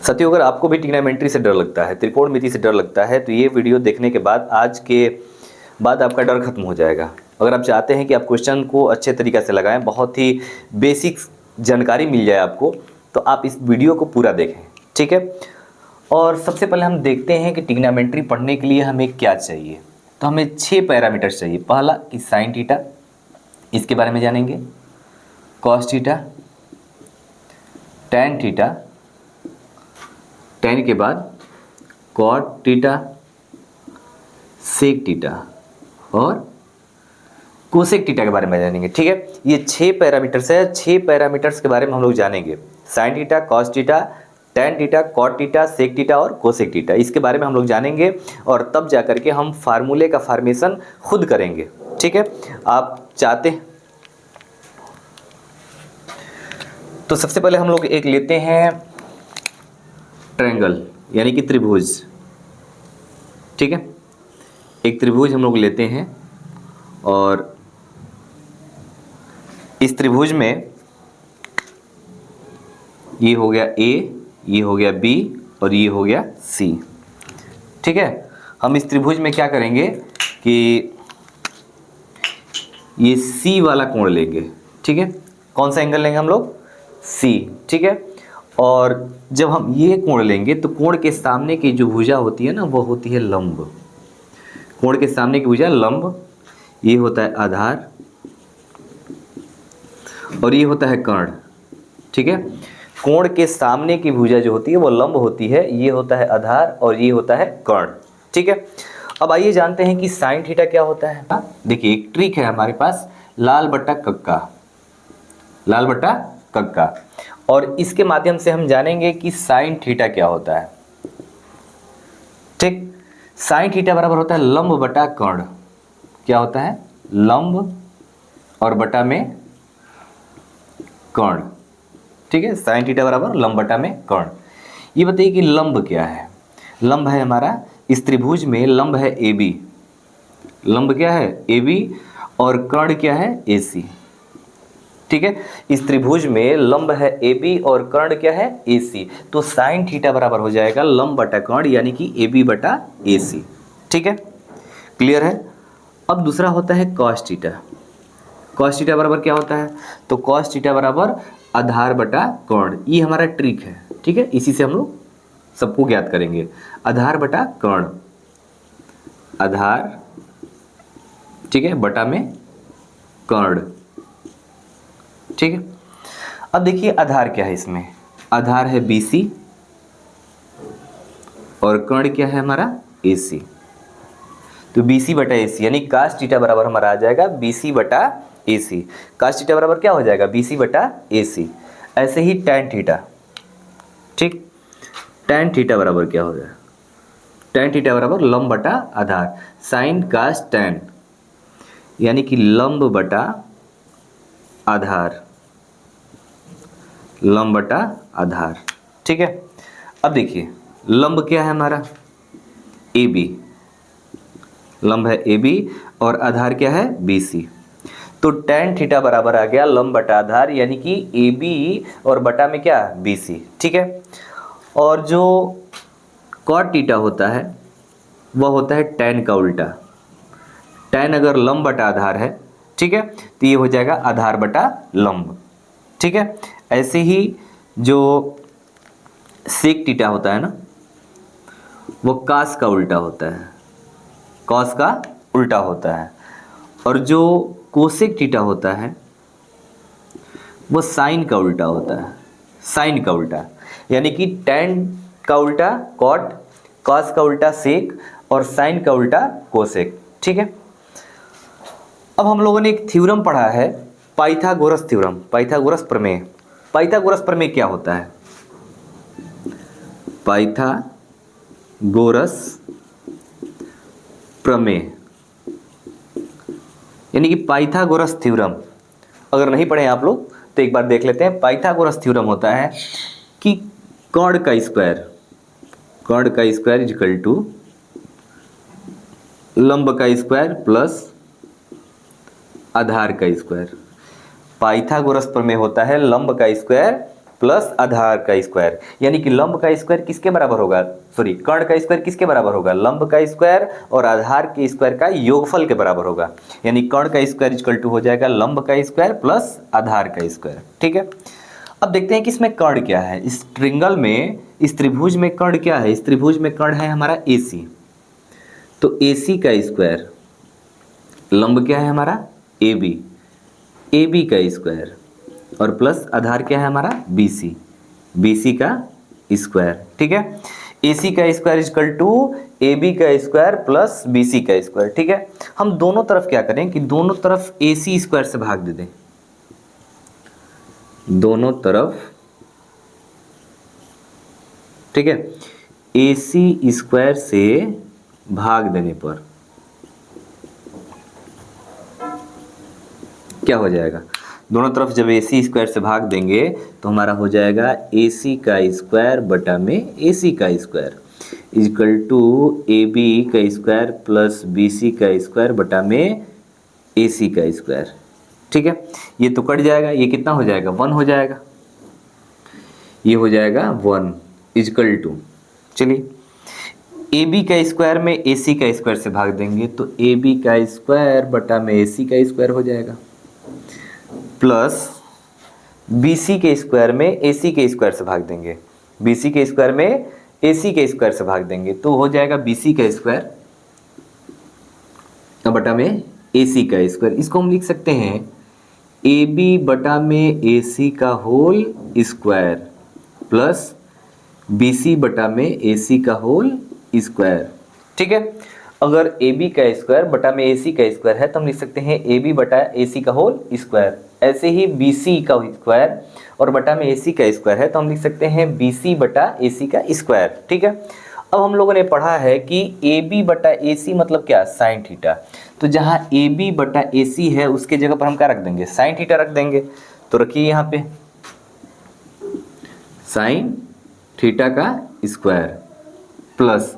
साथियों, अगर आपको भी ट्रिग्नोमेट्री से डर लगता है, त्रिकोणमिति से डर लगता है, तो ये वीडियो देखने के बाद आज के बाद आपका डर खत्म हो जाएगा। अगर आप चाहते हैं कि आप क्वेश्चन को अच्छे तरीक़े से लगाएं, बहुत ही बेसिक जानकारी मिल जाए आपको, तो आप इस वीडियो को पूरा देखें, ठीक है। और सबसे पहले हम देखते हैं कि ट्रिग्नोमेट्री पढ़ने के लिए हमें क्या चाहिए। तो हमें 6 पैरामीटर्स चाहिए। पहला कि साइन थीटा, इसके बारे में जानेंगे। Cos theta, tan theta, tan के बाद कॉट थीटा, सेक थीटा और कोसेक थीटा के बारे में जानेंगे, ठीक है। ये 6 पैरामीटर्स है। 6 पैरामीटर्स के बारे में हम लोग जानेंगे। Sine theta, cos theta, tan theta, cot theta, sec theta और कोसेक थीटा, इसके बारे में हम लोग जानेंगे और तब जा करके हम फार्मूले का फॉर्मेशन खुद करेंगे, ठीक है। आप चाहते हैं तो सबसे पहले हम लोग एक लेते हैं ट्रायंगल, यानी कि त्रिभुज, ठीक है। एक त्रिभुज हम लोग लेते हैं और इस त्रिभुज में ये हो गया A, ये हो गया B और ये हो गया C, ठीक है। हम इस त्रिभुज में क्या करेंगे कि ये C वाला कोण लेंगे, ठीक है। कौन सा एंगल लेंगे हम लोग? C, ठीक है। और जब हम ये कोण लेंगे तो कोण के सामने की जो भुजा होती है ना, वो होती है लंब। कोण के सामने की भुजा लंब, ये होता है आधार और ये होता है कर्ण, ठीक है। कोण के सामने की भुजा जो होती है वो लंब होती है, ये होता है आधार और ये होता है कर्ण, ठीक है। अब आइए जानते हैं कि साइन थीटा क्या होता है। देखिए, एक ट्रिक है हमारे पास, लाल बट्टा कक्का, लाल बट्टा कक्का, और इसके माध्यम से हम जानेंगे कि साइन थीटा क्या होता है, ठीक। साइन थीटा बराबर होता है लंब बटा कर्ण। क्या होता है? लंब और बटा में कर्ण, ठीक है। साइन थीटा बराबर लंब बटा में कर्ण। ये बताइए कि लंब क्या है? लंब है हमारा, इस त्रिभुज में लंब है AB। लंब क्या है? AB और कर्ण क्या है? AC, ठीक है। इस त्रिभुज में लंब है AB और कर्ण क्या है? AC। तो साइन थीटा बराबर हो जाएगा लंब बटा कर्ण, यानी कि AB बटा AC, ठीक है। क्लियर है? अब दूसरा होता है कॉस थीटा। कॉस थीटा बराबर क्या होता है? तो कॉस थीटा बराबर आधार बटा कर्ण। ये हमारा ट्रिक है, ठीक है। इसी से हम लोग सबको ज्ञात करेंगे। आधार बटा कर्ण, आधार, ठीक है, बटा में कर्ण, ठीक है। अब देखिए आधार क्या है इसमें। आधार है BC और कर्ण क्या है हमारा? AC। तो BC बटा AC, यानी cos थीटा बराबर हमारा आ जाएगा BC बटा AC। cos थीटा बराबर क्या हो जाएगा? BC बटा AC। ऐसे ही tan थीटा, ठीक। tan थीटा बराबर क्या हो जाएगा? tan थीटा बराबर लंब बटा आधार, sin cos tan, यानी कि लंब बटा आधार, लंब बटा आधार, ठीक है। अब देखिए लंब क्या है हमारा? AB। लंब है AB और आधार क्या है? BC। तो tan थीटा बराबर आ गया लंब बटा आधार, यानी कि AB और बटा में क्या? BC, ठीक है। और जो cot थीटा होता है वह होता है tan का उल्टा। tan अगर लंब बटा आधार है, ठीक है, तो ये हो जाएगा आधार बटा लंब, ठीक है। ऐसे ही जो सेक थीटा होता है ना, वो cos का उल्टा होता है, cos का उल्टा होता है। और जो कोसेक थीटा होता है वो साइन का उल्टा होता है, साइन का उल्टा, यानी कि tan का उल्टा cot, cos का उल्टा सेक और साइन का उल्टा कोसेक, ठीक है। अब हम लोगों ने एक थ्योरम पढ़ा है, पाइथागोरस थ्योरम, पाइथागोरस प्रमेय। पाइथागोरस प्रमेय क्या होता है? पाइथागोरस प्रमेय, यानी कि पाइथागोरस थ्योरम। अगर नहीं पढ़े आप लोग तो एक बार देख लेते हैं। पाइथागोरस थ्योरम होता है कि कर्ण का स्क्वायर, कर्ण का स्क्वायर इक्वल टू लंब का स्क्वायर प्लस आधार का स्क्वायर। पाइथागोरस प्रमेय होता है लंब का स्क्वायर प्लस आधार का स्क्वायर, यानी कि लंब का स्क्वायर किसके बराबर होगा, सॉरी कर्ण का स्क्वायर किसके बराबर होगा, लंब का स्क्वायर और आधार के स्क्वायर का योगफल के बराबर होगा। यानी कर्ण का स्क्वायर इक्वल टू हो जाएगा लंब का स्क्वायर प्लस आधार का स्क्वायर। ठीक है, अब देखते हैं कि इसमें कर्ण क्या है। इस ट्रिंगल में, इस त्रिभुज में कर्ण क्या है, इस त्रिभुज में कर्ण है हमारा AC। तो AC का स्क्वायर, लंब क्या है हमारा AB, AB का स्क्वायर और प्लस आधार क्या है हमारा BC, BC का स्क्वायर। ठीक है, AC का स्क्वायर इक्वल टू AB का स्क्वायर प्लस BC का स्क्वायर। ठीक है, हम दोनों तरफ क्या करें कि दोनों तरफ AC स्क्वायर से भाग दे दें, दोनों तरफ। ठीक है, AC स्क्वायर से भाग देने पर क्या हो जाएगा, दोनों तरफ जब AC स्क्वायर से भाग देंगे तो हमारा हो जाएगा AC का स्क्वायर बटा में AC का स्क्वायर इक्वल टू AB का स्क्वायर प्लस BC का स्क्वायर बटा में AC का स्क्वायर। ठीक है, ये तो कट जाएगा, ये कितना हो जाएगा 1 हो जाएगा, ये हो जाएगा 1 इक्वल टू, चलिए AB का स्क्वायर में AC का स्क्वायर से भाग देंगे तो AB का स्क्वायर बटा में AC का स्क्वायर हो जाएगा प्लस BC के स्क्वायर में AC के स्क्वायर से भाग देंगे, BC के स्क्वायर में AC के स्क्वायर से भाग देंगे तो हो जाएगा BC का स्क्वायर बटा में AC का स्क्वायर। इसको हम लिख सकते हैं AB बटा में AC का होल स्क्वायर प्लस BC बटा में AC का होल स्क्वायर। ठीक है, अगर AB का स्क्वायर बटा में AC का स्क्वायर है तो हम लिख सकते हैं AB बटा AC का होल स्क्वायर। ऐसे ही BC का स्क्वायर और बटा में AC का स्क्वायर है तो हम लिख सकते हैं BC बटा AC का स्क्वायर। ठीक है, अब हम लोगों ने पढ़ा है कि AB बटा AC मतलब क्या, साइन थीटा। तो जहाँ AB बटा AC है उसके जगह पर हम क्या रख देंगे, साइन थीटा रख देंगे। तो रखिए यहाँ पे साइन थीटा का स्क्वायर प्लस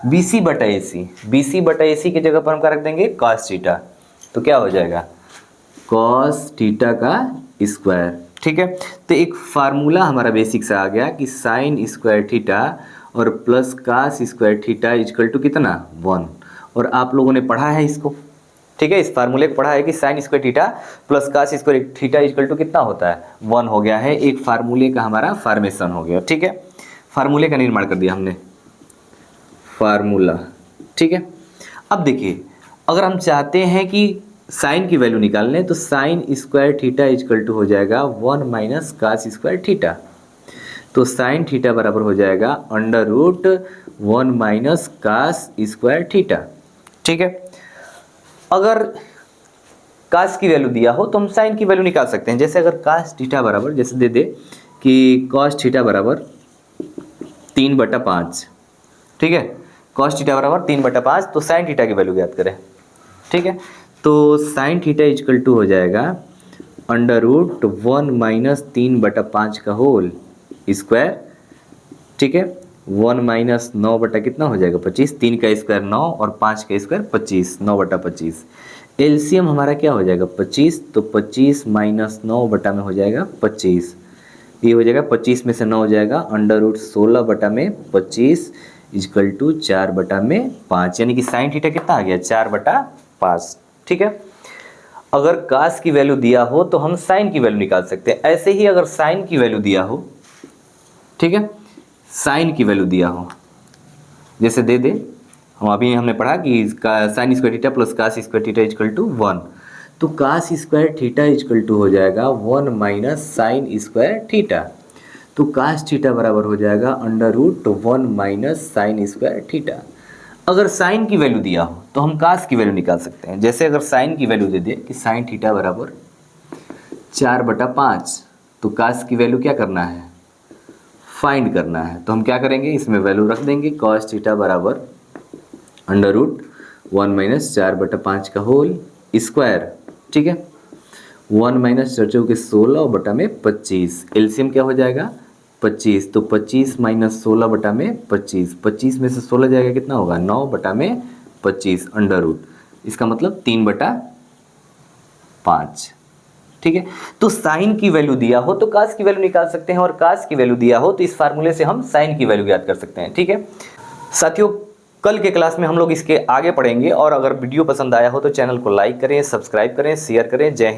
BC बटा AC, BC बटा AC की जगह पर हम क्या रख देंगे, कॉस थीटा। तो क्या हो जाएगा, कॉस थीटा का स्क्वायर। ठीक है, तो एक फार्मूला हमारा बेसिक से आ गया कि साइन स्क्वायर थीटा और plus cos square theta equal to कितना 1, और आप लोगों ने पढ़ा है इसको। ठीक है, इस फार्मूले को पढ़ा है कि sine square theta plus cos square theta equal to कितना होता है 1 हो गया है। एक फार्मूले का हमारा फॉर्मेशन हो गया। ठीक है, फार्मूले का निर्माण कर दिया हमने, फार्मूला। ठीक है, अब देखिए अगर हम चाहते हैं कि साइन की वैल्यू निकालने तो sine square theta equal to हो जाएगा 1 माइनस कास स्क्वायर थीटा। तो साइन थीटा बराबर हो जाएगा under root 1 minus cos square theta. ठीक है, अगर कास की वैल्यू दिया हो तो हम साइन की वैल्यू निकाल सकते हैं। जैसे अगर कास थीटा बराबर, जैसे दे दे कि कॉस थीटा बराबर 3/5। ठीक है, कॉस थीटा बराबर 3/5, तो साइन थीटा की वैल्यू ज्ञात करें। ठीक है, तो साइन थीटा इक्वल टू हो जाएगा अंडर रूट 1 माइनस 3/5 का होल स्क्वायर। ठीक है, 1 माइनस 9 बटा कितना हो जाएगा 25, 3 का स्क्वायर 9 और 5 का स्क्वायर 25, 9/25। एलसीएम हमारा क्या हो जाएगा 25, तो 25 माइनस 9 बटा में हो जाएगा 25। ये हो जाएगा 25 में से 9 हो जाएगा अंडर रूट 16 बटा में 25 इक्वल टू 4/5, यानी कि साइन थीटा कितना आ गया 4/5। ठीक है, अगर कास की वैल्यू दिया हो तो हम साइन की वैल्यू निकाल सकते हैं। ऐसे ही अगर साइन की वैल्यू दिया हो, ठीक है, साइन की वैल्यू दिया हो, जैसे दे दे, हम अभी हमने पढ़ा कि sine square theta plus cos square theta equal to 1, तो cos square theta equal to हो जाएगा 1 माइनस साइन स्क्वायर थीटा। तो कास थीटा बराबर हो जाएगा under root 1 minus sine square theta. अगर साइन की वैल्यू दिया हो तो हम कास की वैल्यू निकाल सकते हैं। जैसे अगर साइन की वैल्यू दे दे कि साइन थीटा बराबर 4/5, तो कास की वैल्यू क्या करना है, फाइंड करना है। तो हम क्या करेंगे, इसमें वैल्यू रख देंगे, कॉस थीटा बराबर अंडर रूट 1 माइनस 4/5 का होल स्क्वायर। ठीक है, 1 माइनस 4 के 16 बटा में 25, एलसीएम क्या हो जाएगा 25, तो 25 माइनस 16 बटा में 25, 25 में से 16 जाएगा कितना होगा 9 बटा में 25 अंडर रूट, इसका मतलब 3/5। ठीक है। तो साइन की वैल्यू दिया हो तो कास की वैल्यू निकाल सकते हैं, और कास की वैल्यू दिया हो तो इस फार्मूले से हम साइन की वैल्यू याद कर सकते हैं। ठीक है साथियों, कल के क्लास में हम लोग इसके आगे पढ़ेंगे, और अगर वीडियो पसंद आया हो तो चैनल को लाइक करें, सब्सक्राइब करें, शेयर करें। जय हिंद।